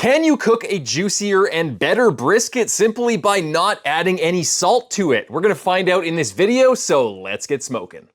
Can you cook a juicier and better brisket simply by not adding any salt to it? We're gonna find out in this video, so let's get smoking.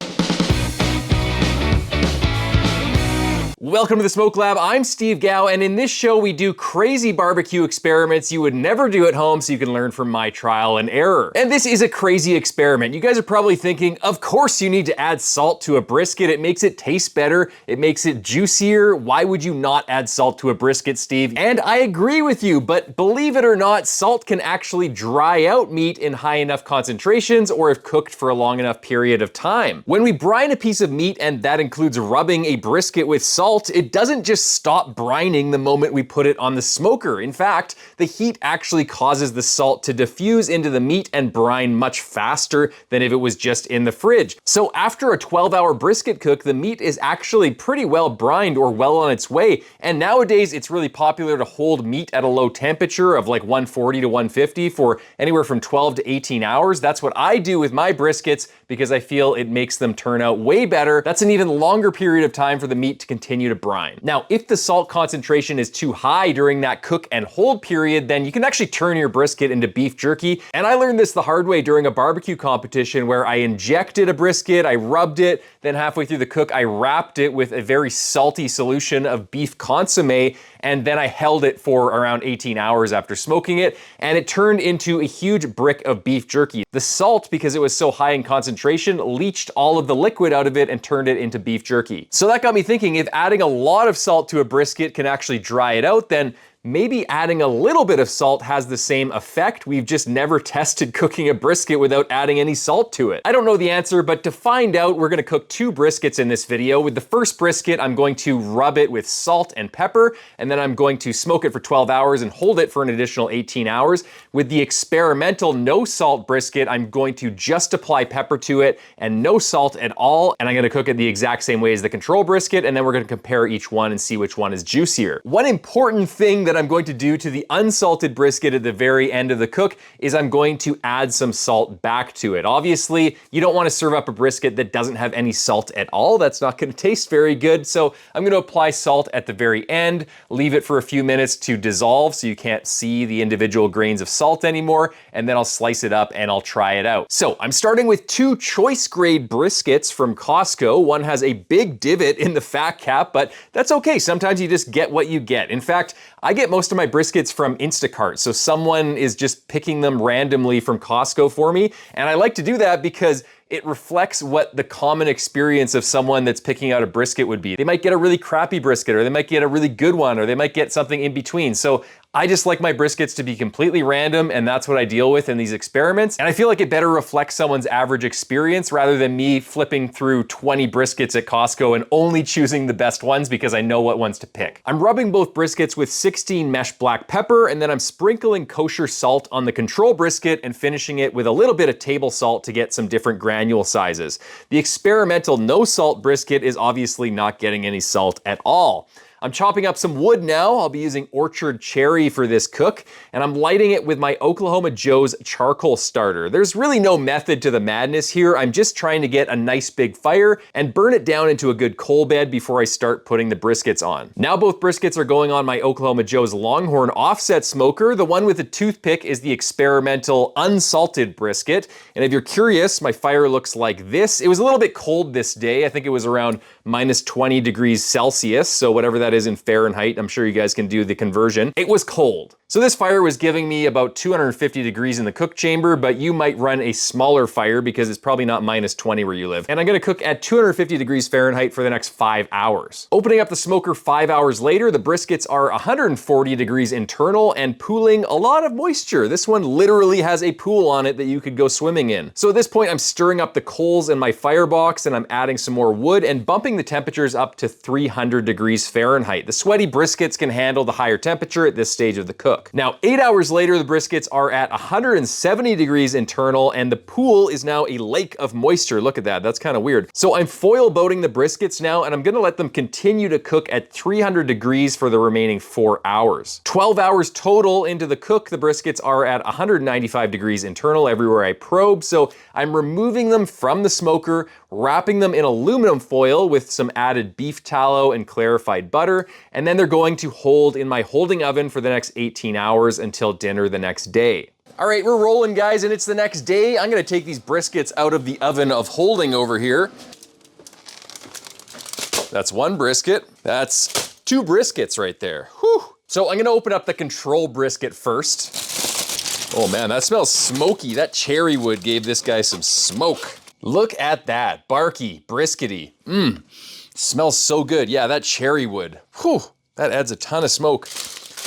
Welcome to the Smoke Lab, I'm Steve Gao, and in this show we do crazy barbecue experiments you would never do at home so you can learn from my trial and error. And this is a crazy experiment. You guys are probably thinking, of course you need to add salt to a brisket. It makes it taste better, it makes it juicier. Why would you not add salt to a brisket, Steve? And I agree with you, but believe it or not, salt can actually dry out meat in high enough concentrations or if cooked for a long enough period of time. When we brine a piece of meat, and that includes rubbing a brisket with salt, it doesn't just stop brining the moment we put it on the smoker. In fact, the heat actually causes the salt to diffuse into the meat and brine much faster than if it was just in the fridge. So after a 12-hour brisket cook, the meat is actually pretty well brined or well on its way. And nowadays, it's really popular to hold meat at a low temperature of like 140 to 150 for anywhere from 12 to 18 hours. That's what I do with my briskets because I feel it makes them turn out way better. That's an even longer period of time for the meat to continue to brine. Now, if the salt concentration is too high during that cook and hold period, then you can actually turn your brisket into beef jerky. And I learned this the hard way during a barbecue competition where I injected a brisket, I rubbed it, then halfway through the cook, I wrapped it with a very salty solution of beef consomme, and then I held it for around 18 hours after smoking it, and it turned into a huge brick of beef jerky. The salt, because it was so high in concentration, leached all of the liquid out of it and turned it into beef jerky. So that got me thinking, if adding a lot of salt to a brisket can actually dry it out, then maybe adding a little bit of salt has the same effect. We've just never tested cooking a brisket without adding any salt to it. I don't know the answer, but to find out, we're gonna cook 2 briskets in this video. With the first brisket, I'm going to rub it with salt and pepper, and then I'm going to smoke it for 12 hours and hold it for an additional 18 hours. With the experimental no salt brisket, I'm going to just apply pepper to it and no salt at all, and I'm gonna cook it the exact same way as the control brisket, and then we're gonna compare each one and see which one is juicier. One important thing that I'm going to do to the unsalted brisket at the very end of the cook is I'm going to add some salt back to it. Obviously, you don't want to serve up a brisket that doesn't have any salt at all. That's not going to taste very good. So I'm going to apply salt at the very end, leave it for a few minutes to dissolve so you can't see the individual grains of salt anymore, and then I'll slice it up and I'll try it out. So I'm starting with 2 choice grade briskets from Costco. One has a big divot in the fat cap, but that's okay. Sometimes you just get what you get. In fact, I get most of my briskets from Instacart, so someone is just picking them randomly from Costco for me, and I like to do that because it reflects what the common experience of someone that's picking out a brisket would be. They might get a really crappy brisket, or they might get a really good one, or they might get something in between. So I just like my briskets to be completely random, and that's what I deal with in these experiments. And I feel like it better reflects someone's average experience rather than me flipping through 20 briskets at Costco and only choosing the best ones because I know what ones to pick. I'm rubbing both briskets with 16 mesh black pepper, and then I'm sprinkling kosher salt on the control brisket and finishing it with a little bit of table salt to get some different granule sizes. The experimental no salt brisket is obviously not getting any salt at all. I'm chopping up some wood now. I'll be using orchard cherry for this cook, and I'm lighting it with my Oklahoma Joe's charcoal starter. There's really no method to the madness here. I'm just trying to get a nice big fire and burn it down into a good coal bed before I start putting the briskets on. Now both briskets are going on my Oklahoma Joe's Longhorn offset smoker. The one with the toothpick is the experimental unsalted brisket. And if you're curious, my fire looks like this. It was a little bit cold this day. I think it was around minus 20 degrees Celsius, so whatever that is in Fahrenheit, I'm sure you guys can do the conversion. It was cold. So this fire was giving me about 250 degrees in the cook chamber, but you might run a smaller fire because it's probably not minus 20 where you live. And I'm gonna cook at 250 degrees Fahrenheit for the next 5 hours. Opening up the smoker 5 hours later, the briskets are 140 degrees internal and pooling a lot of moisture. This one literally has a pool on it that you could go swimming in. So at this point, I'm stirring up the coals in my firebox and I'm adding some more wood and bumping the temperatures up to 300 degrees Fahrenheit. The sweaty briskets can handle the higher temperature at this stage of the cook. cook. Now, 8 hours later, the briskets are at 170 degrees internal, and the pool is now a lake of moisture. Look at that, that's kind of weird. So I'm foil boating the briskets now, and I'm gonna let them continue to cook at 300 degrees for the remaining 4 hours. 12 hours total into the cook, the briskets are at 195 degrees internal everywhere I probe, so I'm removing them from the smoker, wrapping them in aluminum foil with some added beef tallow and clarified butter, and then they're going to hold in my holding oven for the next 18 hours until dinner the next day. All right, we're rolling, guys, and it's the next day. I'm gonna take these briskets out of the oven of holding over here. That's one brisket. That's 2 briskets right there. Whew. So I'm gonna open up the control brisket first. Oh man, that smells smoky. That cherry wood gave this guy some smoke. Look at that, barky, briskety. Smells so good. Yeah, that cherry wood. Whew, that adds a ton of smoke.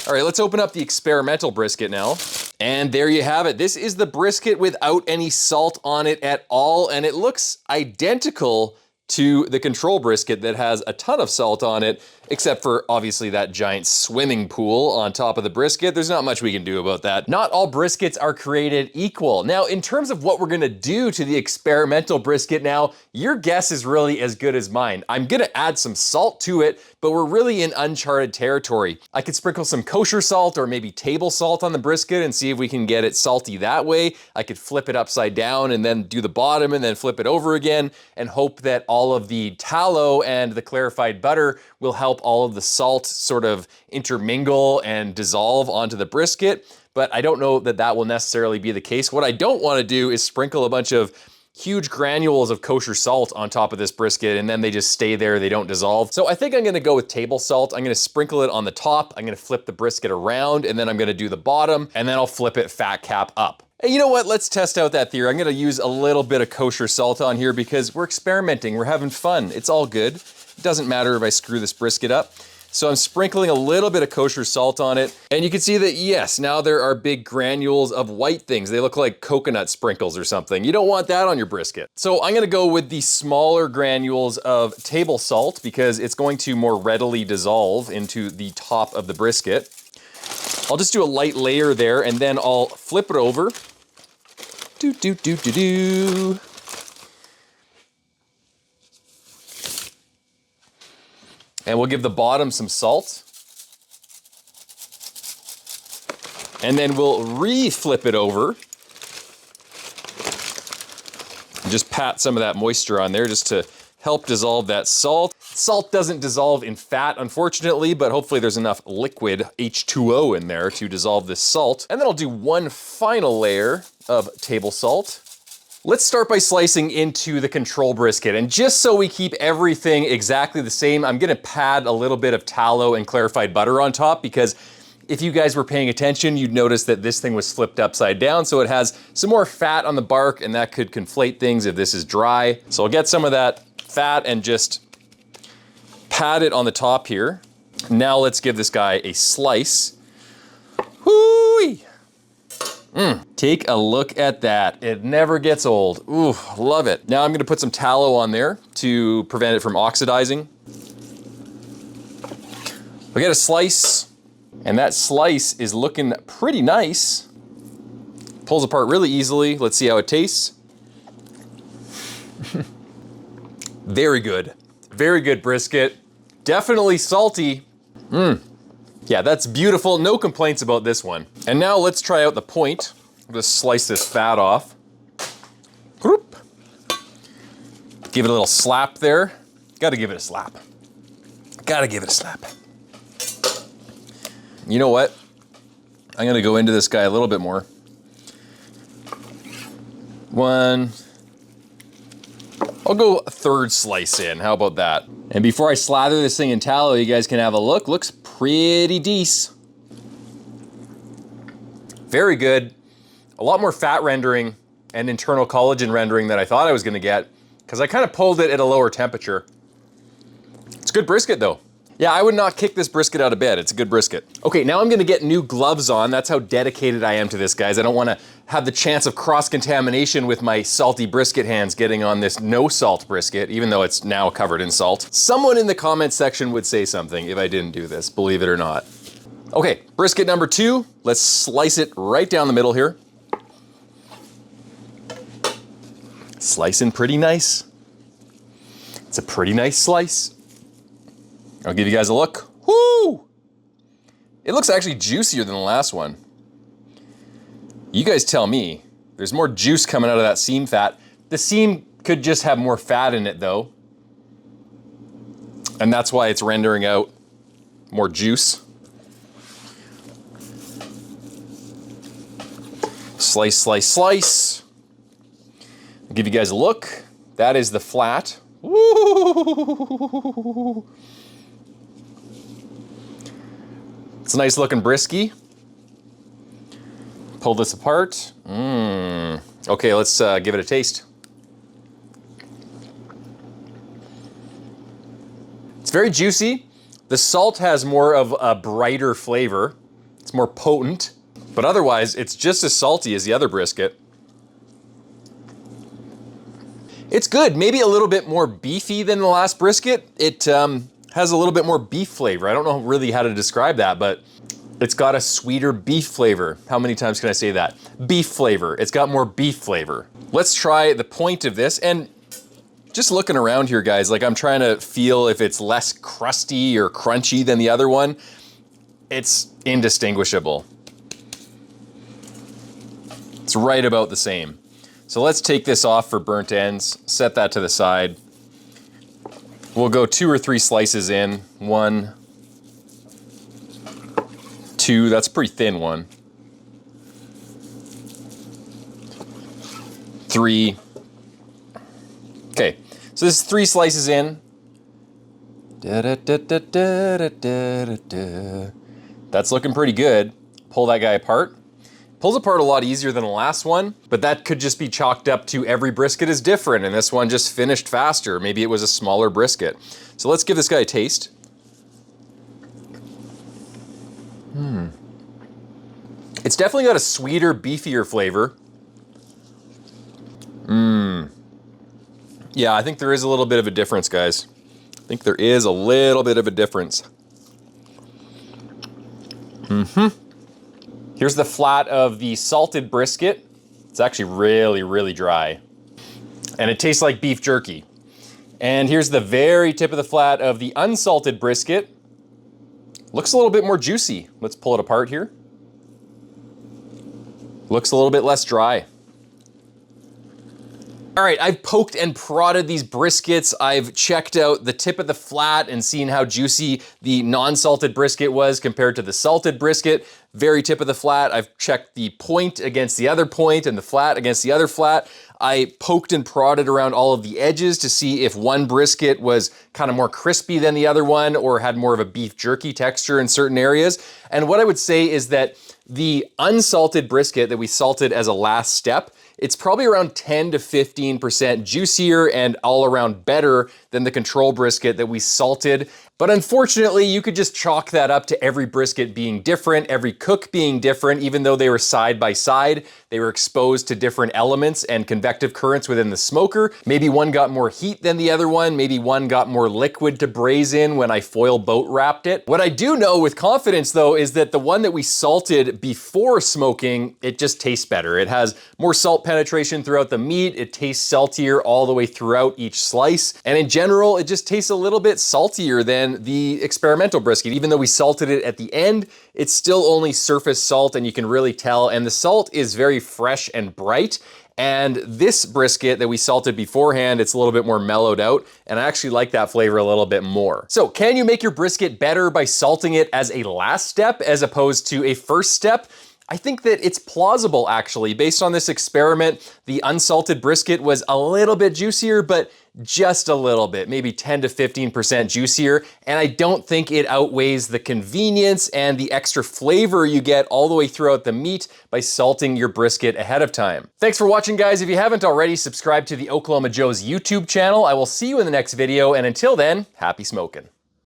All right, let's open up the experimental brisket now. And there you have it. This is the brisket without any salt on it at all, and it looks identical to the control brisket that has a ton of salt on it, except for obviously that giant swimming pool on top of the brisket. There's not much we can do about that. Not all briskets are created equal. Now, in terms of what we're gonna do to the experimental brisket now, your guess is really as good as mine. I'm gonna add some salt to it, but we're really in uncharted territory. I could sprinkle some kosher salt or maybe table salt on the brisket and see if we can get it salty that way. I could flip it upside down and then do the bottom and then flip it over again and hope that all of the tallow and the clarified butter will help all of the salt sort of intermingle and dissolve onto the brisket. But I don't know that that will necessarily be the case. What I don't want to do is sprinkle a bunch of huge granules of kosher salt on top of this brisket and then they just stay there, they don't dissolve. So I think I'm gonna go with table salt. I'm gonna sprinkle it on the top, I'm gonna flip the brisket around, and then I'm gonna do the bottom, and then I'll flip it fat cap up. And you know what, let's test out that theory. I'm gonna use a little bit of kosher salt on here because we're experimenting, we're having fun, it's all good. It doesn't matter if I screw this brisket up. So I'm sprinkling a little bit of kosher salt on it, and you can see that, yes, now there are big granules of white things. They look like coconut sprinkles or something. You don't want that on your brisket. So I'm gonna go with the smaller granules of table salt because it's going to more readily dissolve into the top of the brisket. I'll just do a light layer there, and then I'll flip it over. Do. And we'll give the bottom some salt. And then we'll re-flip it over. And just pat some of that moisture on there just to help dissolve that salt. Salt doesn't dissolve in fat, unfortunately, but hopefully there's enough liquid H2O in there to dissolve this salt. And then I'll do one final layer of table salt. Let's start by slicing into the control brisket, and just so we keep everything exactly the same, I'm gonna pad a little bit of tallow and clarified butter on top, because if you guys were paying attention, you'd notice that this thing was flipped upside down, so it has some more fat on the bark, and that could conflate things if this is dry. So I'll get some of that fat and just pat it on the top here. Now let's give this guy a slice. Whoo-wee! Take a look at that. It never gets old. Ooh, love it. Now I'm gonna put some tallow on there to prevent it from oxidizing. We get a slice, and that slice is looking pretty nice. Pulls apart really easily. Let's see how it tastes. Very good. Very good brisket. Definitely salty. Yeah, that's beautiful. No complaints about this one. And now let's try out the point. I'm gonna slice this fat off. Give it a little slap there. Gotta give it a slap. Gotta give it a slap. You know what? I'm gonna go into this guy a little bit more. One. I'll go a third slice in. How about that? And before I slather this thing in tallow, you guys can have a look. Looks pretty decent. Very good. A lot more fat rendering and internal collagen rendering than I thought I was gonna get, because I kind of pulled it at a lower temperature. It's good brisket though. Yeah, I would not kick this brisket out of bed. It's a good brisket. Okay, now I'm gonna get new gloves on. That's how dedicated I am to this, guys. I don't wanna have the chance of cross-contamination with my salty brisket hands getting on this no salt brisket, even though it's now covered in salt. Someone in the comment section would say something if I didn't do this, believe it or not. Okay, brisket number 2. Let's slice it right down the middle here. Slicing pretty nice. It's a pretty nice slice. I'll give you guys a look. Woo! It looks actually juicier than the last one. You guys tell me. There's more juice coming out of that seam fat. The seam could just have more fat in it though. And that's why it's rendering out more juice. Slice, slice, slice. I'll give you guys a look. That is the flat. Woo! It's a nice looking brisky. Pull this apart. Okay, let's give it a taste. It's very juicy. The salt has more of a brighter flavor. It's more potent, but otherwise it's just as salty as the other brisket. It's good, maybe a little bit more beefy than the last brisket. It has a little bit more beef flavor. I don't know really how to describe that, but it's got a sweeter beef flavor. How many times can I say that? Beef flavor. It's got more beef flavor. Let's try the point of this. And just looking around here, guys, like I'm trying to feel if it's less crusty or crunchy than the other one. It's indistinguishable. It's right about the same. So let's take this off for burnt ends, set that to the side. We'll go 2 or 3 slices in. 1, 2, that's a pretty thin one. 3. Okay, so this is 3 slices in. That's looking pretty good. Pull that guy apart. Pulls apart a lot easier than the last one, but that could just be chalked up to every brisket is different and this one just finished faster. Maybe it was a smaller brisket. So let's give this guy a taste. It's definitely got a sweeter, beefier flavor. Yeah, I think there is a little bit of a difference, guys. I think there is a little bit of a difference. Here's the flat of the salted brisket. It's actually really, really dry. And it tastes like beef jerky. And here's the very tip of the flat of the unsalted brisket. Looks a little bit more juicy. Let's pull it apart here. Looks a little bit less dry. All right, I've poked and prodded these briskets. I've checked out the tip of the flat and seen how juicy the non-salted brisket was compared to the salted brisket. Very tip of the flat. I've checked the point against the other point and the flat against the other flat. I poked and prodded around all of the edges to see if one brisket was kind of more crispy than the other one or had more of a beef jerky texture in certain areas. And what I would say is that the unsalted brisket that we salted as a last step, it's probably around 10 to 15% juicier and all around better than the control brisket that we salted. But unfortunately, you could just chalk that up to every brisket being different, every cook being different, even though they were side by side. They were exposed to different elements and convective currents within the smoker. Maybe one got more heat than the other one. Maybe one got more liquid to braise in when I foil boat wrapped it. What I do know with confidence though is that the one that we salted before smoking, it just tastes better. It has more salt penetration throughout the meat. It tastes saltier all the way throughout each slice. And in general, it just tastes a little bit saltier than the experimental brisket. Even though we salted it at the end, it's still only surface salt and you can really tell. And the salt is very fresh and bright. And this brisket that we salted beforehand, it's a little bit more mellowed out. And I actually like that flavor a little bit more. So can you make your brisket better by salting it as a last step as opposed to a first step? I think that it's plausible actually. Based on this experiment, the unsalted brisket was a little bit juicier, but just a little bit, maybe 10 to 15% juicier. And I don't think it outweighs the convenience and the extra flavor you get all the way throughout the meat by salting your brisket ahead of time. Thanks for watching, guys. If you haven't already, subscribe to the Oklahoma Joe's YouTube channel. I will see you in the next video. And until then, happy smoking.